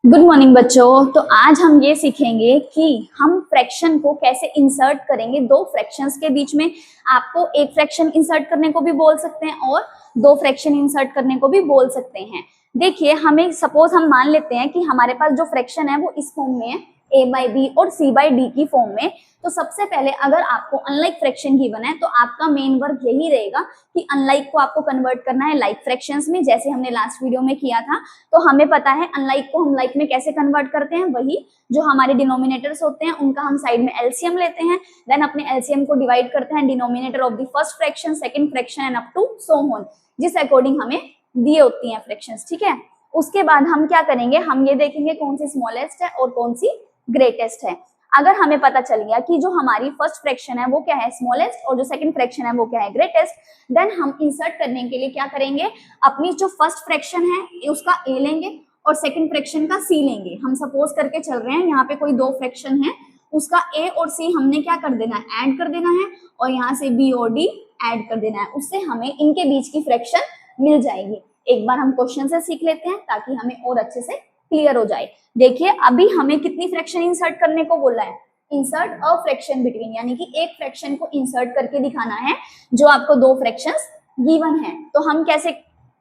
Good morning बच्चों। तो आज हम ये सीखेंगे कि हम फ्रैक्शन को कैसे इंसर्ट करेंगे दो फ्रैक्शंस के बीच में। आपको एक फ्रैक्शन इंसर्ट करने को भी बोल सकते हैं और दो फ्रैक्शन इंसर्ट करने को भी बोल सकते हैं। देखिए, हमें सपोज हम मान लेते हैं कि हमारे पास जो फ्रैक्शन है वो इस फॉर्म में है, a बाई बी और c बाई डी की फॉर्म में। तो सबसे पहले अगर आपको अनलाइक फ्रैक्शन गिवन है तो आपका मेन वर्क यही रहेगा कि अनलाइक को आपको कन्वर्ट करना है लाइक फ्रैक्शंस में, जैसे हमने लास्ट वीडियो में किया था। तो हमें पता है अनलाइक को हम लाइक में कैसे कन्वर्ट करते हैं, वही जो हमारे डिनोमिनेटर्स होते हैं उनका हम साइड में एलसीएम लेते हैं, देन अपने एलसीएम को डिवाइड करते हैं denominator of the first fraction, second fraction and up to so on, जिस अकॉर्डिंग हमें दिए होती हैं फ्रैक्शंस। ठीक है, उसके बाद हम क्या करेंगे, हम ये देखेंगे कौन सी स्मॉलेस्ट है और कौन सी ग्रेटेस्ट है। अगर हमें पता चल गया कि जो हमारी फर्स्ट फ्रैक्शन है वो क्या है, स्मॉलेस्ट, और जो सेकंड फ्रैक्शन है वो क्या है, ग्रेटेस्ट, देन हम इंसर्ट करने के लिए क्या करेंगे, अपनी जो फर्स्ट फ्रैक्शन है उसका ए लेंगे और सेकंड फ्रैक्शन का सी लेंगे। हम सपोज करके चल रहे हैं यहाँ पे कोई दो फ्रैक्शन है, उसका ए और सी हमने क्या कर देना है, ऐड कर देना है, और यहाँ से बी और डी ऐड कर देना है। उससे हमें इनके बीच की फ्रैक्शन मिल जाएगी। एक बार हम क्वेश्चन से सीख लेते हैं ताकि हमें और अच्छे से क्लियर हो जाए। देखिए, अभी हमें कितनी फ्रैक्शन इंसर्ट करने को बोला है, इंसर्ट अ फ्रैक्शन बिटवीन, यानी कि एक फ्रैक्शन को इंसर्ट करके दिखाना है जो आपको दो फ्रैक्शंस गिवन है। तो हम कैसे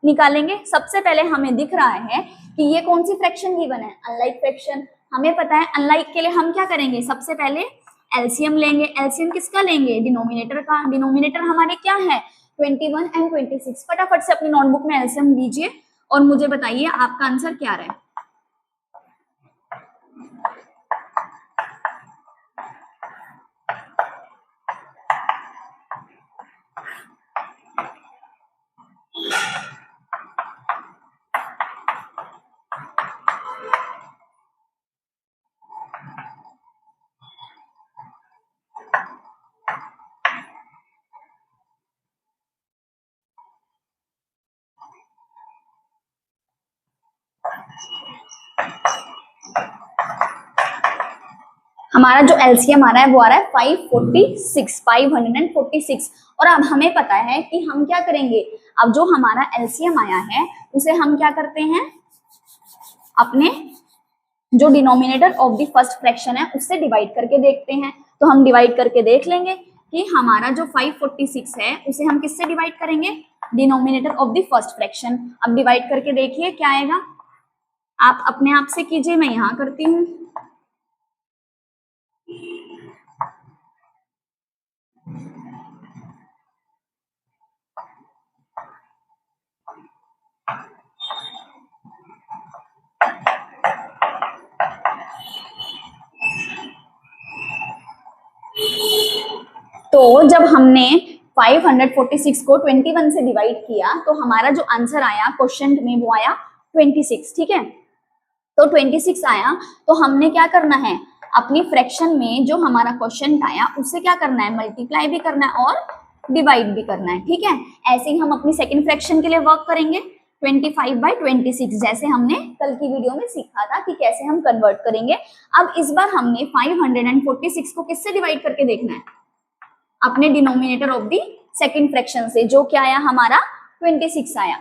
निकालेंगे, सबसे पहले हमें दिख रहा है कि ये कौन सी फ्रैक्शन गिवन है, अनलाइक फ्रैक्शन। हमें पता है अनलाइक के लिए हम क्या करेंगे, सबसे पहले एलसीएम लेंगे। एलसीएम किसका लेंगे, डिनोमिनेटर का। डिनोमिनेटर हमारे क्या है, 21 एंड 26। फटाफट से अपनी नोटबुक में एलसीएम लीजिए और मुझे बताइए आपका आंसर क्या रहा है। हमारा जो एलसीएम आ रहा है वो आ रहा है 546। और अब हमें पता है कि हम क्या करेंगे, अब जो हमारा एलसीएम आया है उसे हम क्या करते हैं, अपने जो denominator of the first fraction है उससे डिवाइड करके देखते हैं। तो हम डिवाइड करके देख लेंगे कि हमारा जो 546 है उसे हम किससे डिवाइड करेंगे, denominator of the first fraction. अब डिवाइड करके देखिए क्या आएगा, आप अपने आप से कीजिए, मैं यहां करती हूँ। तो जब हमने 546 को 21 से डिवाइड किया तो हमारा जो आंसर आया क्वेश्चन में वो आया 26। ठीक है, तो 26 आया। तो हमने क्या करना है, अपनी फ्रैक्शन में जो हमारा क्वेश्चन आया उससे क्या करना है, मल्टीप्लाई भी करना है और डिवाइड भी करना है। ठीक है, ऐसे ही हम अपनी सेकंड फ्रैक्शन के लिए वर्क करेंगे 25/26, जैसे हमने कल की वीडियो में सीखा था कि कैसे हम कन्वर्ट करेंगे। अब इस बार हमने 546 को किससे डिवाइड करके देखना है, अपने denominator of the second fraction से, जो क्या आया हमारा 26 आया।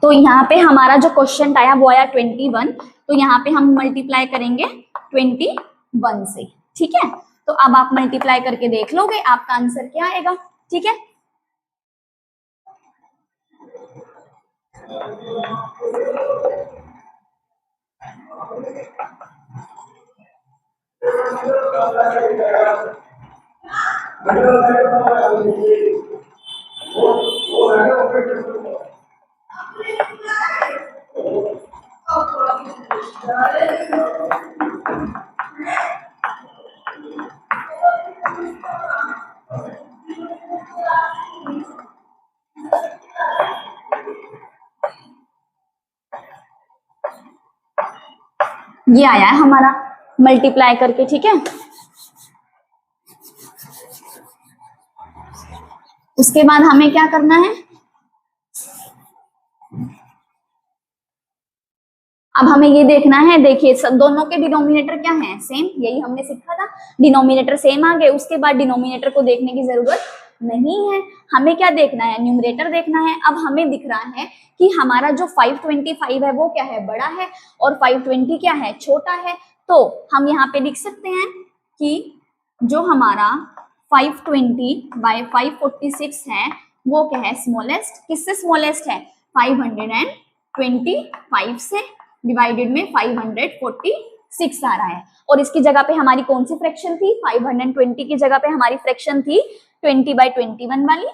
तो यहाँ पे हमारा जो क्वेश्चन आया वो आया 21, तो यहाँ पे हम मल्टीप्लाई करेंगे 21 से। ठीक है, तो अब आप मल्टीप्लाई करके देख लोगे आपका आंसर क्या आएगा। ठीक है, ये आया है हमारा मल्टीप्लाई करके। ठीक है, उसके बाद हमें क्या करना है, अब हमें ये देखना है, देखिए दोनों के डिनोमिनेटर क्या है, सेम, यही हमने सीखा था, डिनोमिनेटर सेम आ गए, उसके बाद डिनोमिनेटर को देखने की जरूरत नहीं है, हमें क्या देखना है, न्यूमरेटर देखना है। अब हमें दिख रहा है कि हमारा जो 525 है वो क्या है, बड़ा है, और 520 क्या है, छोटा है। तो हम यहाँ पे लिख सकते हैं कि जो हमारा 520/546 है वो क्या है, स्मॉलेस्ट, किससे स्मॉलेस्ट है, 525 से, डिवाइडेड में 546 आ रहा है। और इसकी जगह पे हमारी कौन सी फ्रैक्शन थी, 520 की जगह पे हमारी फ्रैक्शन थी 20/21 वाली,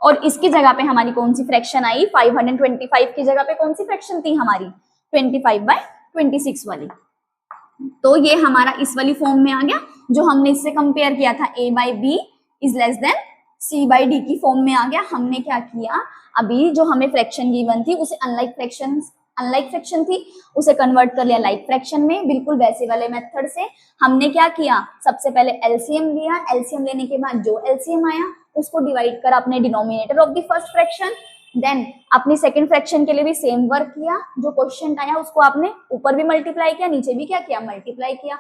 और इसकी जगह पे हमारी कौन सी फ्रैक्शन आई, 525 की जगह पे कौन सी फ्रैक्शन थी हमारी, 25/26 वाली। तो ये हमारा इस वाली फॉर्म में आ गया, जो हमने इससे कंपेयर किया था, a/b is less than c/d की फॉर्म में आ गया। हमने क्या किया, अभी जो हमें फ्रैक्शन गिवन थी उसे अनलाइक फ्रैक्शन थी, उसे कन्वर्ट कर लिया लाइक फ्रैक्शन में, बिल्कुल वैसे वाले मेथड से। हमने क्या किया, सबसे पहले एलसीएम लिया, एलसीएम लेने के बाद जो एलसीएम आया उसको डिवाइड करा अपने denominator of the first fraction, then अपनी सेकंड फ्रैक्शन के लिए भी सेम वर्क किया, जो क्वेश्चन आया उसको आपने ऊपर भी मल्टीप्लाई किया, नीचे भी क्या किया, मल्टीप्लाई किया,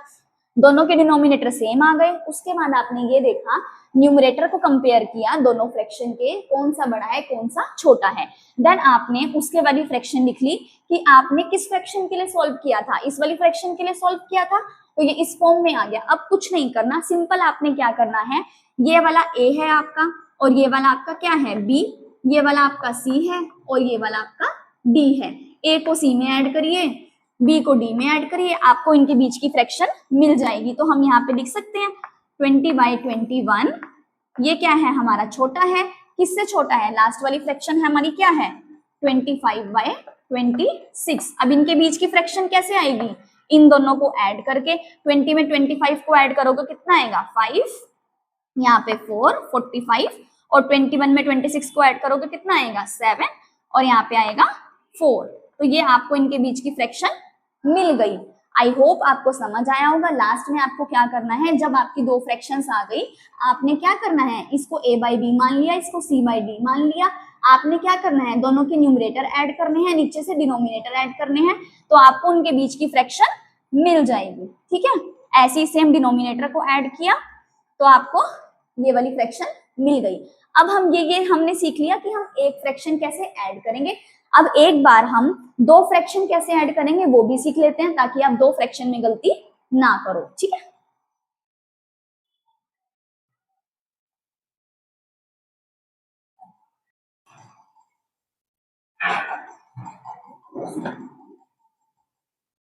दोनों के डिनोमिनेटर सेम आ गए। उसके बाद आपने ये देखा, न्यूमरेटर को कंपेयर किया दोनों फ्रैक्शन के, कौन सा बड़ा है कौन सा छोटा है, देन आपने उसके वाली फ्रैक्शन लिख ली कि आपने किस फ्रैक्शन के लिए सॉल्व किया था, इस वाली फ्रैक्शन के लिए सॉल्व किया था, तो ये इस फॉर्म में आ गया। अब कुछ नहीं करना, सिंपल आपने क्या करना है, ये वाला ए है आपका, और ये वाला आपका क्या है, बी, ये वाला आपका सी है, और ये वाला आपका डी है। ए को सी में ऐड करिए, बी को डी में ऐड करिए, आपको इनके बीच की फ्रैक्शन मिल जाएगी। तो हम यहाँ पे लिख सकते हैं 20/21, ये क्या है हमारा, छोटा है, किससे छोटा है, लास्ट वाली फ्रैक्शन है हमारी क्या है, 25/26। अब इनके बीच की फ्रैक्शन कैसे आएगी, इन दोनों को ऐड करके, 20 में 25 को ऐड करोगे कितना आएगा, 5, यहाँ पे 4, 45, और 21 में 26 को ऐड करोगे कितना आएगा, 7, और यहाँ पे आएगा 4। तो ये आपको इनके बीच की फ्रैक्शन मिल गई। आई होप आपको समझ आया होगा। लास्ट में आपको क्या करना है, जब आपकी दो फ्रैक्शंस आ गई, आपने क्या करना है, इसको a/b मान लिया, इसको c/d मान लिया, आपने क्या करना है, दोनों के न्यूमरेटर ऐड करने हैं, नीचे से डिनोमिनेटर ऐड करने हैं, तो आपको उनके बीच की फ्रैक्शन मिल जाएगी। ठीक है, ऐसे ही सेम डिनोमिनेटर को ऐड किया तो आपको ये वाली फ्रैक्शन मिल गई। अब हम ये हमने सीख लिया कि हम एक फ्रैक्शन कैसे ऐड करेंगे। अब एक बार हम दो फ्रैक्शन कैसे ऐड करेंगे वो भी सीख लेते हैं, ताकि आप दो फ्रैक्शन में गलती ना करो। ठीक है,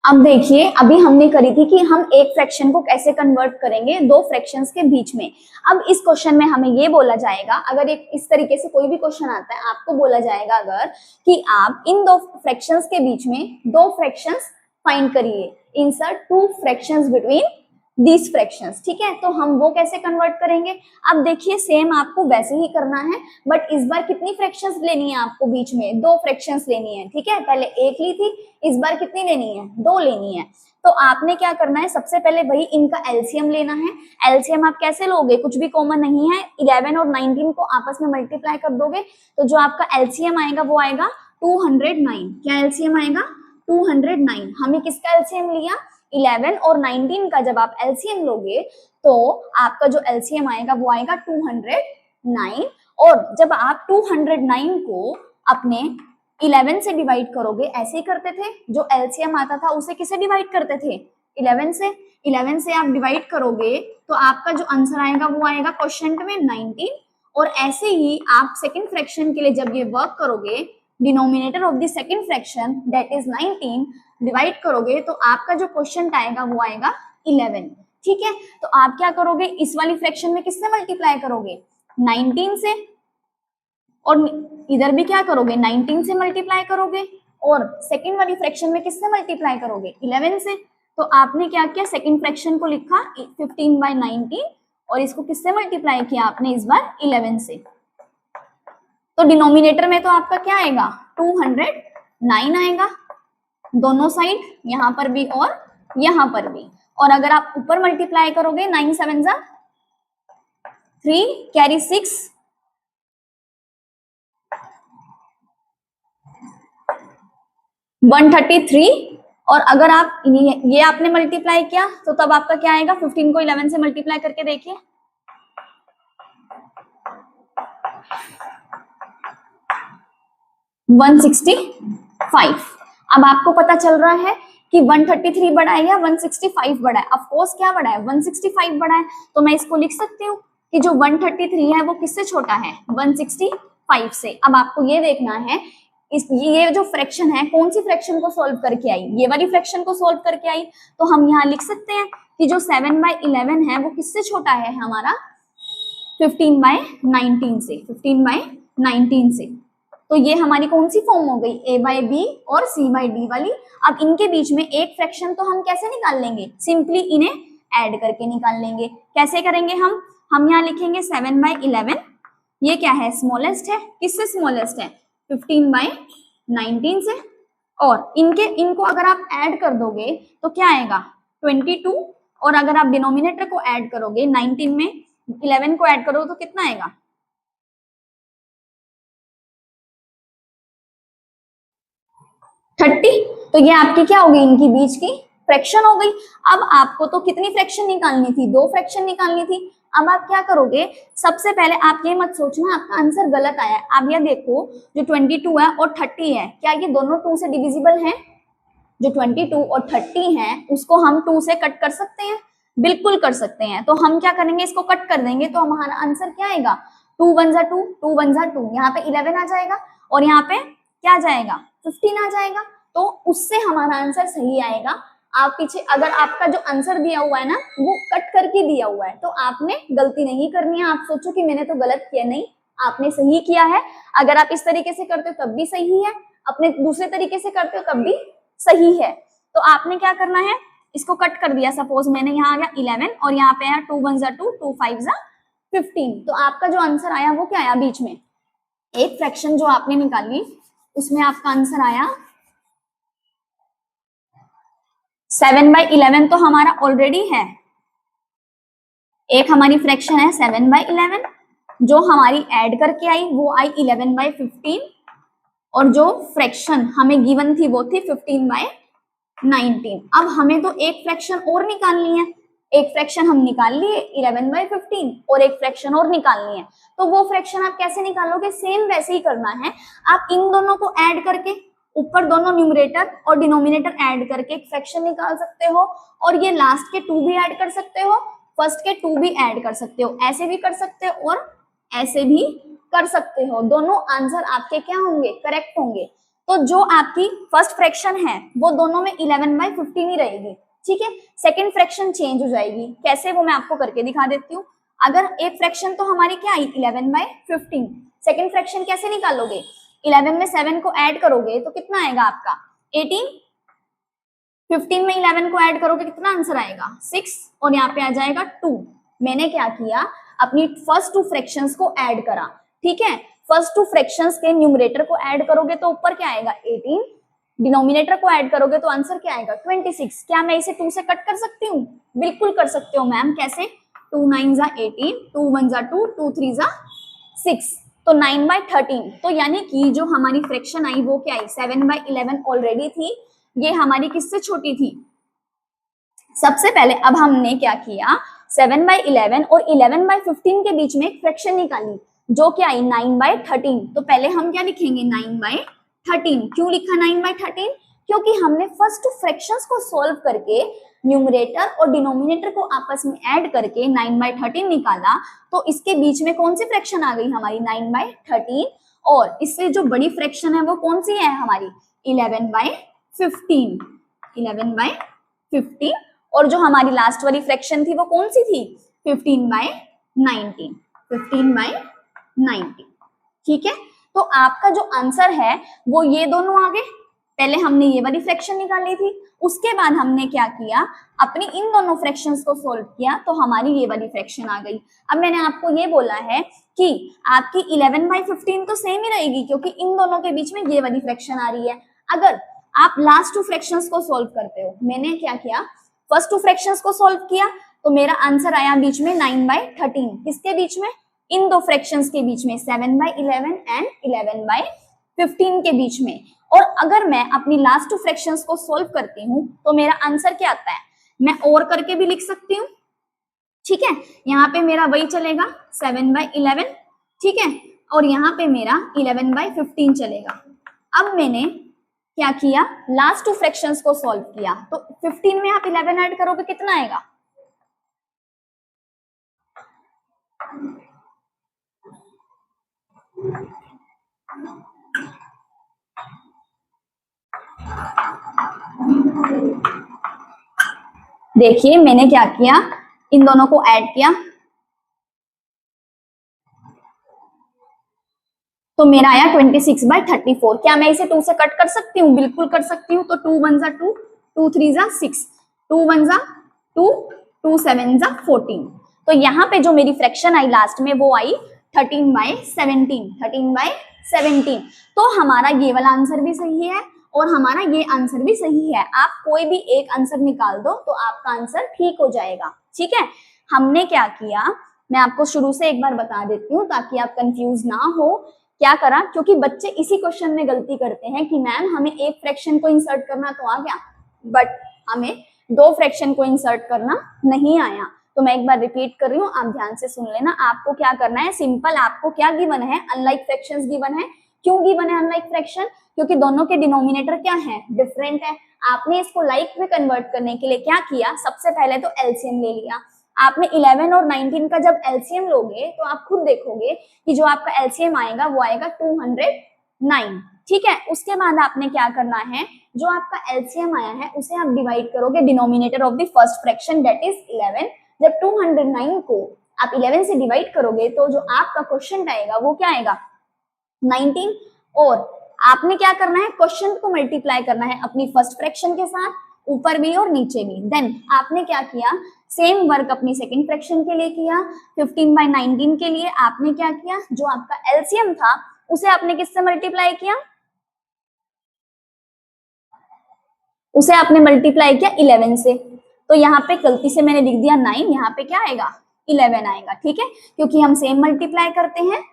अब देखिए, अभी हमने करी थी कि हम एक फ्रैक्शन को कैसे कन्वर्ट करेंगे दो फ्रैक्शंस के बीच में। अब इस क्वेश्चन में हमें ये बोला जाएगा, अगर एक इस तरीके से कोई भी क्वेश्चन आता है, आपको बोला जाएगा अगर कि आप इन दो फ्रैक्शंस के बीच में दो फ्रैक्शंस फाइंड करिए, insert two fractions between these fractions. ठीक है, तो हम वो कैसे कन्वर्ट करेंगे। अब देखिए, सेम आपको वैसे ही करना है, बट इस बार कितनी फ्रैक्शंस लेनी है आपको, बीच में दो फ्रैक्शंस लेनी है। ठीक है, पहले एक ली थी, इस बार कितनी लेनी है, दो लेनी है। तो आपने क्या करना है, सबसे पहले वही इनका एलसीएम लेना है। एलसीएम आप कैसे लोगे, कुछ भी कॉमन नहीं है, 11 और 19 को आपस में मल्टीप्लाई कर दोगे, तो जो आपका एलसीएम आएगा वो आएगा 209। क्या एलसीएम आएगा, 209। हमें किसका एलसीएम लिया, 11 और 19 का जब आप एलसीएम लोगे तो आपका जो एलसीएम आएगा वो आएगा 209। और जब आप 209 को अपने 11 से डिवाइड करोगे, ऐसे ही करते थे, जो एलसीएम आता था उसे किसे डिवाइड करते थे, 11 से। 11 से आप डिवाइड करोगे तो आपका जो आंसर आएगा वो आएगा क्वोशिएंट में 19। और ऐसे ही आप सेकंड फ्रैक्शन के लिए जब ये वर्क करोगे, denominator of the second fraction that is 19 divide करोगे, तो आपका जो क्वोशिएंट आएगा वो आएगा 11। ठीक है, तो आप क्या करोगे, इस वाली फ्रैक्शन में किससे मल्टीप्लाई करोगे, 19 से, और इधर भी क्या करोगे, 19 से मल्टीप्लाई करोगे, और सेकंड वाली फ्रैक्शन में किससे मल्टीप्लाई करोगे, 11 से। तो आपने क्या किया, सेकंड फ्रैक्शन को लिखा 15/19, और इसको किससे मल्टीप्लाई किया आपने, इस बार 11 से। तो डिनोमिनेटर में तो आपका क्या आएगा, 209 आएगा, दोनों साइड, यहां पर भी और यहां पर भी। और अगर आप ऊपर मल्टीप्लाई करोगे, 9 7 जा 3, कैरी 6, 133, और अगर आप ये आपने मल्टीप्लाई किया तो तब आपका क्या आएगा, 15 को 11 से मल्टीप्लाई करके देखिए, 165। अब आपको पता चल रहा है कि 133 बड़ा है या 165 बड़ा है। ऑफ कोर्स क्या बड़ा है, 165 बड़ा है। तो मैं इसको लिख सकती हूँ कि जो 133 है वो किससे छोटा है, 165 से। अब आपको ये देखना है ये जो फ्रैक्शन है कौन सी फ्रैक्शन को सॉल्व करके आई, ये वाली फ्रैक्शन को सॉल्व करके आई। तो हम यहाँ लिख सकते हैं कि जो 7/11 है वो किससे छोटा है हमारा, 15/19 से, 15/19 से। तो ये हमारी कौन सी फॉर्म हो गई, a/b और c/d वाली। अब इनके बीच में एक फ्रैक्शन तो हम कैसे निकाल लेंगे, सिंपली इन्हें ऐड करके निकाल लेंगे। कैसे करेंगे हम यहाँ लिखेंगे 7/11, ये क्या है, स्मॉलेस्ट है, किससे स्मॉलेस्ट है, 15/19 से। और इनको अगर आप ऐड कर दोगे तो क्या आएगा, 22। और अगर आप डिनोमिनेटर को ऐड करोगे 19 में 11 को ऐड करोगे तो कितना आएगा, 30। तो ये आपकी क्या होगी, इनकी बीच की फ्रैक्शन हो गई। अब आपको तो कितनी फ्रैक्शन निकालनी थी, 2 फ्रैक्शन निकालनी थी। अब आप क्या करोगे, सबसे पहले आप ये मत सोचना आपका आंसर गलत आया है। आप ये देखो जो 22 है और 30 है, क्या ये दोनों 2 से डिविजिबल हैं, जो 22 और 30 है उसको हम 2 से कट कर सकते हैं, बिल्कुल कर सकते हैं। तो हम क्या करेंगे, इसको कट कर देंगे तो हमारा आंसर क्या आएगा, 2 1 जा 2, 2 1 जा 2, यहाँ पे 11 आ जाएगा और यहाँ पे क्या आ जाएगा, 15 आ जाएगा। तो उससे हमारा आंसर सही आएगा। आप पीछे अगर आपका जो आंसर दिया हुआ है ना वो कट करके दिया हुआ है तो आपने गलती नहीं करनी है। आप सोचो कि मैंने तो गलत किया, नहीं, आपने सही किया है। अगर आप इस तरीके से करते हो तब भी सही है, अपने दूसरे तरीके से करते हो तब भी सही है। तो आपने क्या करना है, इसको कट कर दिया। सपोज मैंने यहाँ आ गया 11 और यहाँ पे आया 2 1 जा 2, 2 5 जा 15। तो आपका जो आंसर आया वो क्या आया, बीच में एक फ्रैक्शन जो आपने निकाली उसमें आपका आंसर आया 7/11। तो हमारा ऑलरेडी है, एक हमारी फ्रैक्शन है 7/11 जो हमारी ऐड करके आई वो आई 11/15, और जो फ्रैक्शन हमें गिवन थी वो थी 15/19। अब हमें तो एक फ्रैक्शन और निकालनी है, एक फ्रैक्शन हम निकाल लिए 11/15 और एक फ्रैक्शन और निकालनी है। तो वो फ्रैक्शन आप कैसे निकालोगे, सेम वैसे ही करना है। आप इन दोनों को ऐड करके ऊपर दोनों न्यूमरेटर और डिनोमिनेटर ऐड करके एक फ्रैक्शन निकाल सकते हो, और ये लास्ट के 2 भी ऐड कर सकते हो, फर्स्ट के 2 भी ऐड कर सकते हो, ऐसे भी कर सकते हो और ऐसे भी कर सकते हो। दोनों आंसर आपके क्या होंगे, करेक्ट होंगे। तो जो आपकी फर्स्ट फ्रैक्शन है वो दोनों में 11/15 ही रहेगी, ठीक है। सेकंड फ्रैक्शन चेंज हो जाएगी, कैसे वो मैं आपको करके दिखा देती हूँ। अगर एक फ्रैक्शन तो हमारी क्या आई 11/15, सेकंड फ्रैक्शन कैसे निकालोगे, 11 में 7 को ऐड करोगे तो कितना आएगा आपका 18, 15 में 11 को ऐड करोगे कितना आंसर आएगा 6, और यहाँ पे आ जाएगा 2। मैंने क्या किया, अपनी फर्स्ट 2 फ्रैक्शंस को ऐड करा, ठीक है। फर्स्ट 2 फ्रैक्शंस के न्यूमरेटर को ऐड करोगे तो ऊपर क्या आएगा 18, डिनोमिनेटर को ऐड करोगे तो आंसर क्या आएगा 26। क्या मैं इसे 2 से कट कर सकती हूँ, बिल्कुल कर सकते हो मैम। कैसे, 2 9 जा 18, 2 1 जा 2, 2 3 जा 6, तो 9/13। तो यानी कि जो हमारी फ्रैक्शन आई वो क्या आई 7/11 ऑलरेडी थी, ये हमारी किससे छोटी थी। सबसे पहले अब हमने क्या किया, 7/11 और 11/15 के बीच में एक फ्रैक्शन निकाली जो क्या आई 9/13। तो पहले हम क्या लिखेंगे 9/13। क्यों लिखा 9/13, क्योंकि हमने फर्स्ट फ्रैक्शंस को सॉल्व करके न्यूमरेटर और डिनोमिनेटर को आपस में ऐड करके 9/13 निकाला। तो इसके बीच में कौन सी फ्रैक्शन आ गई हमारी 9/13, और इससे जो बड़ी फ्रैक्शन है वो कौन सी है हमारी 11/15, 11/15। और जो हमारी लास्ट वाली फ्रैक्शन थी वो कौन सी थी 15/19, 15/19, ठीक है। तो आपका जो आंसर है वो ये दोनों आ गए। पहले हमने ये वाली फ्रैक्शन निकाली थी, उसके बाद हमने क्या किया, अपनी इन दोनों फ्रैक्शंस को सॉल्व किया तो हमारी ये वाली फ्रैक्शन आ गई। अब मैंने आपको ये बोला है कि आपकी 11/15 तो सेम ही रहेगी क्योंकि इन दोनों के बीच में ये वाली फ्रैक्शन आ रही है। अगर आप लास्ट 2 फ्रैक्शंस को सॉल्व करते हो, मैंने क्या किया, फर्स्ट 2 फ्रैक्शंस को सॉल्व किया तो मेरा आंसर आया बीच में 9/13। किसके बीच में, इन 2 फ्रैक्शंस के बीच में 7/11 एंड 11/15। 15 के बीच में। और अगर मैं अपनी लास्ट टू फ्रैक्शंस को सॉल्व करती हूँ तो मेरा आंसर क्या आता है, मैं और करके भी लिख सकती हूँ, ठीक है। यहाँ पे मेरा वही चलेगा 7/11, ठीक है, और यहाँ पे मेरा 11/15 चलेगा। अब मैंने क्या किया, लास्ट टू फ्रैक्शंस को सॉल्व किया, तो 15 में आप 11 ऐड करोगे कितना आएगा, देखिए मैंने क्या किया, इन दोनों को ऐड किया तो मेरा आया 26/34। क्या मैं इसे 2 से कट कर सकती हूँ, बिल्कुल कर सकती हूँ। तो 2 1 जा 2, 2 3 जा 6, 2 1 जा 2, 2 7 जा 14। तो यहाँ पे जो मेरी फ्रैक्शन आई लास्ट में वो आई 13/17, 13/17। तो हमारा ये वाला आंसर भी सही है और हमारा ये आंसर भी सही है। आप कोई भी एक आंसर निकाल दो तो आपका आंसर ठीक हो जाएगा, ठीक है। हमने क्या किया, मैं आपको शुरू से एक बार बता देती हूँ ताकि आप कंफ्यूज ना हो। क्या करा, क्योंकि बच्चे इसी क्वेश्चन में गलती करते हैं कि मैम हमें एक फ्रैक्शन को इंसर्ट करना तो आ गया, बट हमें 2 फ्रैक्शन को इंसर्ट करना नहीं आया। तो मैं एक बार रिपीट कर रही हूँ, आप ध्यान से सुन लेना। आपको क्या करना है, सिंपल, आपको क्या गिवन है, अनलाइक फ्रैक्शंस गिवन है। क्यों गिवन है अनलाइक फ्रैक्शन, क्योंकि दोनों के डिनोमिनेटर क्या है, डिफरेंट है। आपने इसको लाइक में कन्वर्ट करने के लिए क्या किया, सबसे पहले तो एलसीएम ले लिया। आपने 11 और 19 का जब एलसीएम लोगे तो आप खुद देखोगे कि जो आपका एलसीएम आएगा वो आएगा 209, ठीक है। उसके बाद आपने क्या करना है, जो आपका एलसीएम आया है उसे आप डिवाइड करोगे denominator of the first fraction that is 11। जब 209 को आप 11 से डिवाइड करोगे तो जो आपका क्वेश्चन आएगा वो क्या आएगा, 19। और आपने क्या करना है, क्वेश्चन को मल्टीप्लाई करना है अपनी फर्स्ट फ्रैक्शन के साथ, ऊपर भी और नीचे भी। देन आपने क्या किया, सेम वर्क अपनी सेकंड फ्रैक्शन के लिए किया। 15/19 के लिए आपने क्या किया, जो आपका एलसीएम था उसे आपने किससे मल्टीप्लाई किया, उसे आपने मल्टीप्लाई किया 11 से। तो यहाँ पे गलती से मैंने लिख दिया 9, यहाँ पे क्या आएगा 11 आएगा, ठीक है, क्योंकि हम सेम मल्टीप्लाई करते हैं,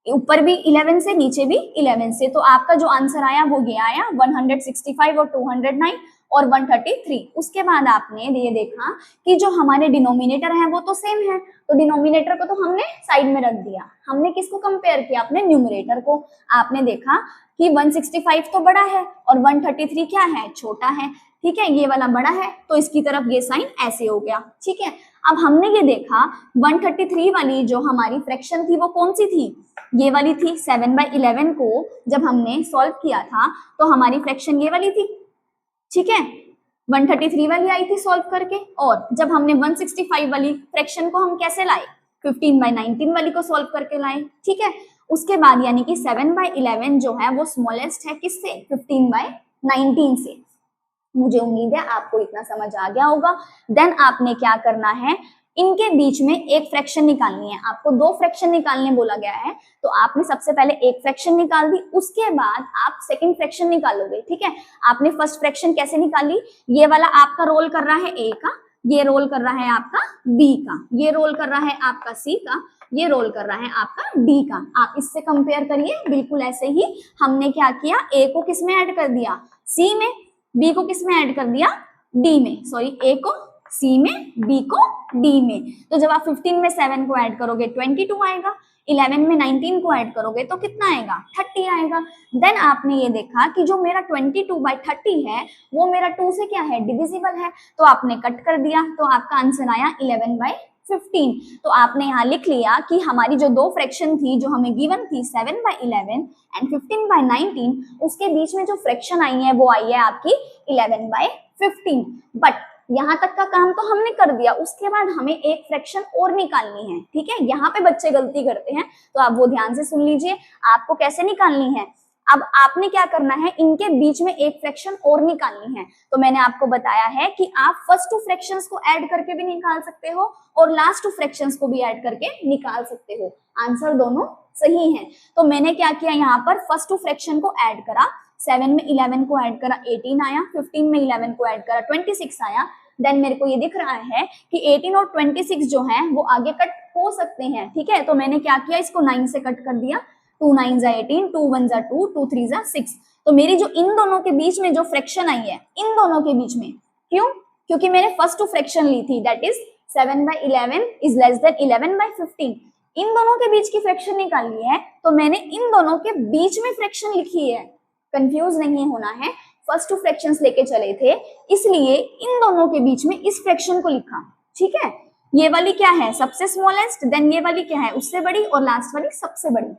ऊपर भी 11 से नीचे भी 11 से। तो आपका जो आंसर आया वो ये आया 165 और 209 और 133। उसके बाद आपने ये देखा कि जो हमारे डिनोमिनेटर है वो तो सेम है, तो डिनोमिनेटर को तो हमने साइड में रख दिया। हमने किसको कंपेयर किया, अपने न्यूमरेटर को। आपने देखा कि 165 तो बड़ा है और 133 क्या है, छोटा है, ठीक है, ये वाला बड़ा है तो इसकी तरफ ये साइन ऐसे हो गया, ठीक है। अब हमने ये देखा 133 वाली जो हमारी फ्रैक्शन थी वो कौन सी थी, ये वाली थी। 7/11 को जब हमने सॉल्व किया था तो हमारी फ्रैक्शन ये वाली थी, ठीक है, 133 वाली आई थी सॉल्व करके। और जब हमने 165 वाली फ्रैक्शन को हम कैसे लाए, 15/19 वाली को सॉल्व करके लाए, ठीक है। उसके बाद यानी कि 7/11 जो है वो स्मॉलेस्ट है किससे, 15/19 से। मुझे उम्मीद है आपको इतना समझ आ गया होगा। देन आपने क्या करना है, इनके बीच में एक फ्रैक्शन निकालनी है। आपको 2 फ्रैक्शन निकालने बोला गया है, तो आपने सबसे पहले एक फ्रैक्शन निकाल दी, उसके बाद आप सेकंड फ्रैक्शन निकालोगे, ठीक है। आपने फर्स्ट फ्रैक्शन कैसे निकाली, ये वाला आपका रोल कर रहा है ए का, ये रोल कर रहा है आपका बी का, ये रोल कर रहा है आपका सी का, ये रोल कर रहा है आपका डी का। आप इससे कंपेयर करिए, बिल्कुल ऐसे ही हमने क्या किया, ए को किस में ऐड कर दिया, सी में, बी को किस में ऐड कर दिया, डी में, सॉरी, ए को सी में, बी को डी में। तो जब आप 15 में 7 को ऐड करोगे 22 आएगा, 11 में 19 को ऐड करोगे तो कितना आएगा, 30 आएगा। देन आपने ये देखा कि जो मेरा 22/30 है वो मेरा 2 से क्या है, डिविजिबल है, तो आपने कट कर दिया, तो आपका आंसर आया 11/15। तो आपने यहाँ लिख लिया कि हमारी जो 2 फ्रैक्शन थी जो हमें गिवन थी 7/11 एंड 15/19, उसके बीच में जो फ्रैक्शन आई है वो आई है आपकी 11/15। बट यहाँ तक का काम तो हमने कर दिया, उसके बाद हमें एक फ्रैक्शन और निकालनी है, ठीक है। यहाँ पे बच्चे गलती करते हैं, तो आप वो ध्यान से सुन लीजिए, आपको कैसे निकालनी है। अब आपने क्या करना है, इनके बीच में एक फ्रैक्शन और निकालनी है। तो मैंने आपको बताया है कि आप फर्स्ट 2 फ्रैक्शंस को ऐड करके भी निकाल सकते हो और लास्ट 2 फ्रैक्शंस को भी ऐड करके निकाल सकते हो, आंसर दोनों सही है। तो मैंने क्या किया, यहाँ पर फर्स्ट 2 फ्रैक्शन को ऐड करा, 7 में 11 को ऐड करा 18 आया, 15 में 11 को ऐड करा 26 आया। देन मेरे को ये दिख रहा है कि 18 और 26 जो है वो आगे कट हो सकते हैं, ठीक है। तो मैंने क्या किया, इसको 9 से कट कर दिया, 2 9 जा 18, 2 1 जा 2, 2 3 जा 6। तो मेरी जो इन दोनों के बीच में जो फ्रैक्शन आई है, इन दोनों के बीच में, क्यों? क्योंकि मैंने फर्स्ट टू फ्रैक्शन ली थी, that is 7/11 is less than 11/15। इन दोनों के बीच की फ्रैक्शन निकालनी है, तो मैंने इन दोनों के बीच में फ्रैक्शन लिखी है। कंफ्यूज नहीं होना है, फर्स्ट टू फ्रैक्शंस लेके चले थे, इसलिए इन दोनों के बीच में इस फ्रैक्शन को लिखा। ठीक है, ये वाली क्या है? सबसे स्मॉलेस्ट, देन ये वाली क्या है? उससे बड़ी, और लास्ट वाली सबसे बड़ी।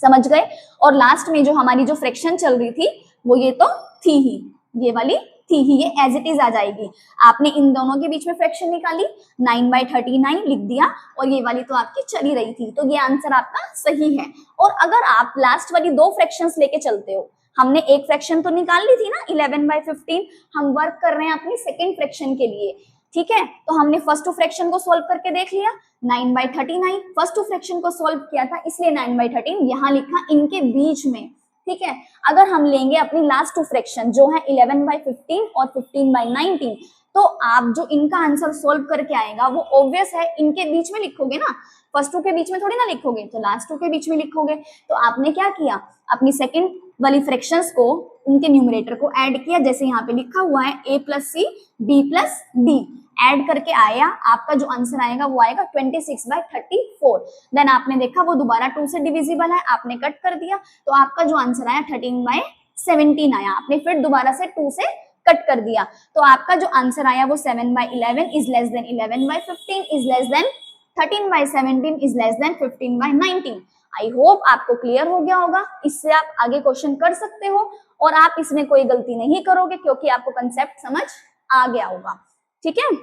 समझ गए? और लास्ट में जो हमारी जो फ्रैक्शन चल रही थी वो ये तो थी ही, ये वाली थी ही, ये एज इट इज आ जाएगी। आपने इन दोनों के बीच में फ्रैक्शन निकाली, 9/39 लिख दिया, और ये वाली तो आपकी चली रही थी, तो ये आंसर आपका सही है। और अगर आप लास्ट वाली दो फ्रैक्शंस लेके चलते हो, हमने एक फ्रैक्शन तो निकाल ली थी ना 11/15, हम वर्क कर रहे हैं अपनी सेकेंड फ्रैक्शन के लिए। ठीक है, तो हमने फर्स्ट टू फ्रैक्शन को सॉल्व करके देख लिया, 9/39 फर्स्ट टू फ्रैक्शन को सॉल्व किया था, इसलिए 9/13 यहाँ लिखा इनके बीच में। ठीक है, अगर हम लेंगे अपनी लास्ट टू फ्रैक्शन जो है 11/15 और 15/19, तो आप जो इनका आंसर सॉल्व करके आएगा वो ऑब्वियस है इनके बीच में लिखोगे ना, फर्स्ट टू के बीच में थोड़ी ना लिखोगे, तो लास्ट टू के बीच में लिखोगे। तो आपने क्या किया, अपनी सेकेंड वाली फ्रैक्शंस को, उनके न्यूमरेटर को ऐड किया, जैसे यहाँ पे लिखा हुआ है a + c b + d, add करके आया, आपका जो आंसर आएगा वो आएगा 26/34। देन आपने देखा वो दोबारा 2 से डिविजिबल है, आपने कट कर दिया, तो आपका जो आंसर आया 13/17 आया, आपने फिर दोबारा से 2 से कट कर दिया, तो आपका जो आंसर आया वो 7/11 is less than 11/15 is less than 13/17 is less than 15/19। I hope आपको क्लियर हो गया होगा, इससे आप आगे क्वेश्चन कर सकते हो और आप इसमें कोई गलती नहीं करोगे क्योंकि आपको कंसेप्ट समझ आ गया होगा। ठीक है,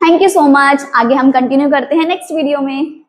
थैंक यू सो मच। आगे हम कंटिन्यू करते हैं नेक्स्ट वीडियो में।